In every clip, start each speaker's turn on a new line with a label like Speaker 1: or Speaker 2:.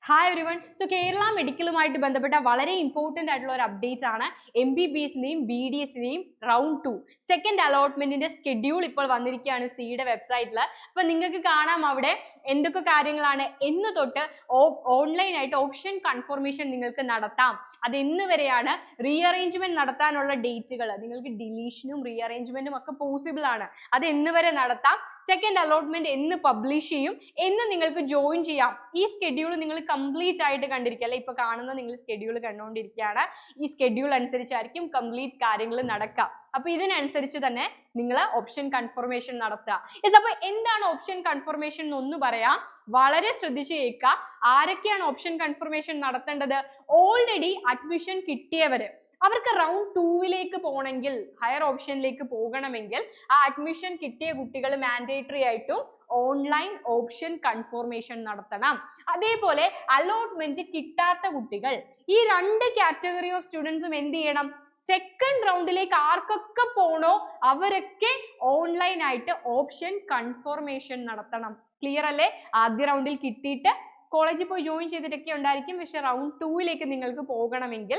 Speaker 1: Hi everyone. So Kerala മെഡിക്കലുമായിട്ട് ബന്ധപ്പെട്ട വളരെ important ആയിട്ടുള്ള ഒരു അപ്ഡേറ്റ് ആണ് MBBSന്റെയും BDSന്റെയും റൗണ്ട് 2 സെക്കൻഡ് അലോട്ട്മെന്റിന്റെ സ്കെഡ്യൂൾ ഇപ്പോൾ വന്നിരിക്കുകയാണ് സിയുടെ വെബ്സൈറ്റിൽ. അപ്പൊ നിങ്ങൾക്ക് കാണാം അവിടെ എന്തൊക്കെ കാര്യങ്ങളാണ്. എന്ന് തൊട്ട് ഓൺലൈനായിട്ട് ഓപ്ഷൻ കൺഫർമേഷൻ നിങ്ങൾക്ക് നടത്താം. അത് എന്ന് വരെയാണ്. റീഅറേഞ്ച്മെന്റ് നടത്താനുള്ള ഡേറ്റുകൾ നിങ്ങൾക്ക് ഡിലീഷനും റീഅറേഞ്ച്മെന്റും ഒക്കെ പോസിബിൾ ആണ്. അത് എന്ന് വരെ നടത്താം. സെക്കൻഡ് അലോട്ട്മെന്റ് എന്ന് പബ്ലിഷ് ചെയ്യും, എന്ന് നിങ്ങൾക്ക് ജോയിൻ ചെയ്യാം. ഈ സ്കെഡ്യൂൾ നിങ്ങൾ കംപ്ലീറ്റ് ആയിട്ട് കണ്ടിരിക്കുക അല്ലെ. ഇപ്പൊ കാണുന്ന നിങ്ങൾ സ്കെഡ്യൂൾ കണ്ടുകൊണ്ടിരിക്കുകയാണ്. ഈ സ്കെഡ്യൂൾ അനുസരിച്ചായിരിക്കും കംപ്ലീറ്റ് കാര്യങ്ങൾ നടക്കുക. അപ്പൊ ഇതിനനുസരിച്ച് തന്നെ നിങ്ങൾ ഓപ്ഷൻ കൺഫർമേഷൻ നടത്തുക. അപ്പൊ എന്താണ് ഓപ്ഷൻ കൺഫർമേഷൻ എന്നൊന്ന് പറയാം. വളരെ ശ്രദ്ധിച്ച് കേൾക്കുക. ആരൊക്കെയാണ് ഓപ്ഷൻ കൺഫർമേഷൻ നടത്തേണ്ടത്? ഓൾറെഡി അഡ്മിഷൻ കിട്ടിയവര്, അവർക്ക് റൗണ്ട് 2ലേക്ക് പോകണമെങ്കിൽ, ഹയർ ഓപ്ഷനിലേക്ക് പോകണമെങ്കിൽ ആ അഡ്മിഷൻ കിട്ടിയ കുട്ടികൾ മാൻഡേറ്ററി ആയിട്ടും ഓൺലൈൻ ഓപ്ഷൻ കൺഫർമേഷൻ നടത്തണം. അതേപോലെ അലോട്ട്മെന്റ് കിട്ടാത്ത കുട്ടികൾ, ഈ രണ്ട് കാറ്റഗറി ഓഫ് സ്റ്റുഡൻസും എന്ത് ചെയ്യണം? സെക്കൻഡ് റൗണ്ടിലേക്ക് ആർക്കൊക്കെ പോണോ അവരൊക്കെ ഓൺലൈൻ ആയിട്ട് ഓപ്ഷൻ കൺഫർമേഷൻ നടത്തണം. ക്ലിയർ അല്ലേ? ആദ്യ റൗണ്ടിൽ കിട്ടിയിട്ട് കോളേജിൽ പോയി ജോയിൻ ചെയ്തിട്ടൊക്കെ ഉണ്ടായിരിക്കും. പക്ഷെ റൗണ്ട് 2ലേക്ക് നിങ്ങൾക്ക് പോകണമെങ്കിൽ,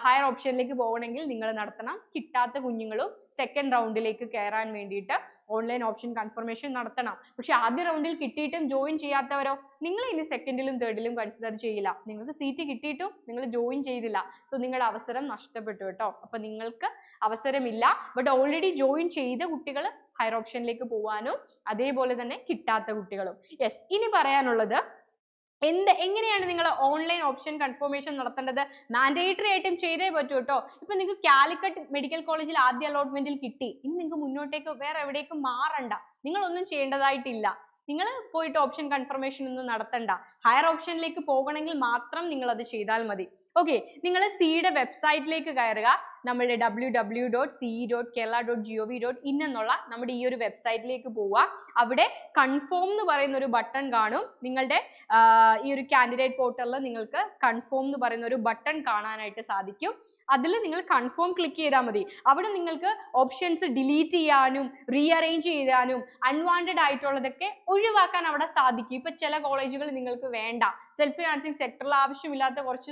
Speaker 1: ഹയർ ഓപ്ഷനിലേക്ക് പോകണമെങ്കിൽ നിങ്ങൾ നടത്തണം. കിട്ടാത്ത കുഞ്ഞുങ്ങളും സെക്കൻഡ് റൗണ്ടിലേക്ക് കയറാൻ വേണ്ടിയിട്ട് ഓൺലൈൻ ഓപ്ഷൻ കൺഫർമേഷൻ നടത്തണം. പക്ഷെ ആദ്യ റൗണ്ടിൽ കിട്ടിയിട്ടും ജോയിൻ ചെയ്യാത്തവരോ, നിങ്ങൾ ഇനി സെക്കൻഡിലും തേർഡിലും കൺസിഡർ ചെയ്യില്ല. നിങ്ങൾക്ക് സീറ്റ് കിട്ടിയിട്ടും നിങ്ങൾ ജോയിൻ ചെയ്തില്ല. സോ നിങ്ങളുടെ അവസരം നഷ്ടപ്പെട്ടു കേട്ടോ. അപ്പൊ നിങ്ങൾക്ക് അവസരമില്ല. ബട്ട് ഓൾറെഡി ജോയിൻ ചെയ്ത കുട്ടികൾ ഹയർ ഓപ്ഷനിലേക്ക് പോകാനും, അതേപോലെ തന്നെ കിട്ടാത്ത കുട്ടികളും. യെസ്, ഇനി പറയാനുള്ളത് എങ്ങനെയാണ് നിങ്ങൾ ഓൺലൈൻ ഓപ്ഷൻ കൺഫർമേഷൻ നടത്തേണ്ടത്? മാൻഡേറ്ററി ആയിട്ടും ചെയ്തേ പറ്റൂ കേട്ടോ. ഇപ്പൊ നിങ്ങൾക്ക് കാലിക്കറ്റ് മെഡിക്കൽ കോളേജിൽ ആദ്യ അലോട്ട്മെന്റിൽ കിട്ടി, ഇനി നിങ്ങൾക്ക് മുന്നോട്ടേക്ക് വേറെ എവിടേക്കും മാറണ്ട. നിങ്ങളൊന്നും ചെയ്യേണ്ടതായിട്ടില്ല. നിങ്ങൾ പോയിട്ട് ഓപ്ഷൻ കൺഫർമേഷൻ ഒന്നും നടത്തണ്ട. ഹയർ ഓപ്ഷനിലേക്ക് പോകണമെങ്കിൽ മാത്രം നിങ്ങൾ അത് ചെയ്താൽ മതി. ഓക്കെ, നിങ്ങൾ സിയുടെ വെബ്സൈറ്റിലേക്ക് കയറുക. നമ്മുടെ www.ce.kerala.gov.in എന്നുള്ള നമ്മുടെ ഈ ഒരു വെബ്സൈറ്റിലേക്ക് പോവുക. അവിടെ കൺഫേം എന്ന് പറയുന്ന ഒരു ബട്ടൺ കാണും. നിങ്ങളുടെ ഈ ഒരു കാൻഡിഡേറ്റ് പോർട്ടലിൽ നിങ്ങൾക്ക് കൺഫേം എന്ന് പറയുന്ന ഒരു ബട്ടൺ കാണാനായിട്ട് സാധിക്കും. അതിൽ നിങ്ങൾ കൺഫേം ക്ലിക്ക് ചെയ്താൽ മതി. അവിടെ നിങ്ങൾക്ക് ഓപ്ഷൻസ് ഡിലീറ്റ് ചെയ്യാനും റീഅറേഞ്ച് ചെയ്യാനും അൺവാണ്ടഡ് ആയിട്ടുള്ളതൊക്കെ ഒഴിവാക്കാൻ അവിടെ സാധിക്കും. ഇപ്പൊ ചില കോളേജുകൾ നിങ്ങൾക്ക് വേണ്ട, സെൽഫ് ഫിനാൻസിങ് സെക്ടറിൽ ആവശ്യമില്ലാത്ത കുറച്ച്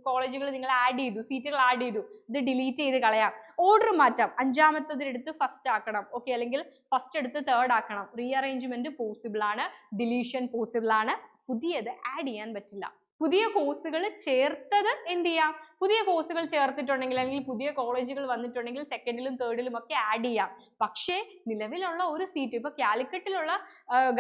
Speaker 1: കോളേജുകൾ നിങ്ങൾ ആഡ് ചെയ്തു, സീറ്റുകൾ ആഡ് ചെയ്തു, ഇത് ഡിലീറ്റ് ചെയ്ത് കളയാം. ഓർഡർ മാറ്റാം. 5ാമത്തേതെടുത്ത് ഫസ്റ്റ് ആക്കണം. ഓക്കെ, അല്ലെങ്കിൽ ഫസ്റ്റ് എടുത്ത് തേർഡ് ആക്കണം. റീഅറേഞ്ച്മെന്റ് പോസിബിൾ ആണ്, ഡിലീഷൻ പോസിബിൾ ആണ്. പുതിയത് ആഡ് ചെയ്യാൻ പറ്റില്ല. പുതിയ കോഴ്സുകൾ ചേർത്തത് എന്ത് ചെയ്യാം? പുതിയ കോഴ്സുകൾ ചേർത്തിട്ടുണ്ടെങ്കിൽ അല്ലെങ്കിൽ പുതിയ കോളേജുകൾ വന്നിട്ടുണ്ടെങ്കിൽ സെക്കൻഡിലും തേർഡിലും ഒക്കെ ആഡ് ചെയ്യാം. പക്ഷേ നിലവിലുള്ള ഒരു സീറ്റ്, ഇപ്പൊ കാലിക്കറ്റിലുള്ള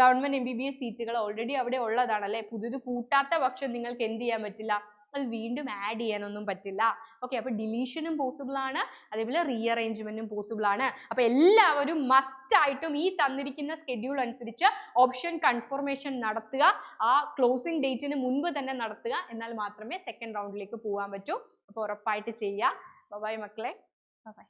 Speaker 1: ഗവൺമെന്റ് MBBS സീറ്റുകൾ ഓൾറെഡി അവിടെ ഉള്ളതാണ് അല്ലെ. പുതിയത് കൂട്ടാത്ത പക്ഷം നിങ്ങൾക്ക് എന്ത് ചെയ്യാൻ പറ്റില്ല? അത് വീണ്ടും ആഡ് ചെയ്യാനൊന്നും പറ്റില്ല. ഓക്കെ, അപ്പൊ ഡിലീഷനും പോസിബിൾ ആണ്, അതേപോലെ റീഅറേഞ്ച്മെന്റും പോസിബിൾ ആണ്. അപ്പൊ എല്ലാവരും മസ്റ്റ് ആയിട്ടും ഈ തന്നിരിക്കുന്ന സ്കെഡ്യൂൾ അനുസരിച്ച് ഓപ്ഷൻ കൺഫർമേഷൻ നടത്തുക. ആ ക്ലോസിംഗ് ഡേറ്റിന് മുൻപ് തന്നെ നടത്തുക. എന്നാൽ മാത്രമേ സെക്കൻഡ് റൗണ്ടിലേക്ക് പോകാൻ പറ്റൂ. അപ്പൊ ഉറപ്പായിട്ട് ചെയ്യുക. ബൈ മക്കളെ, ബൈ.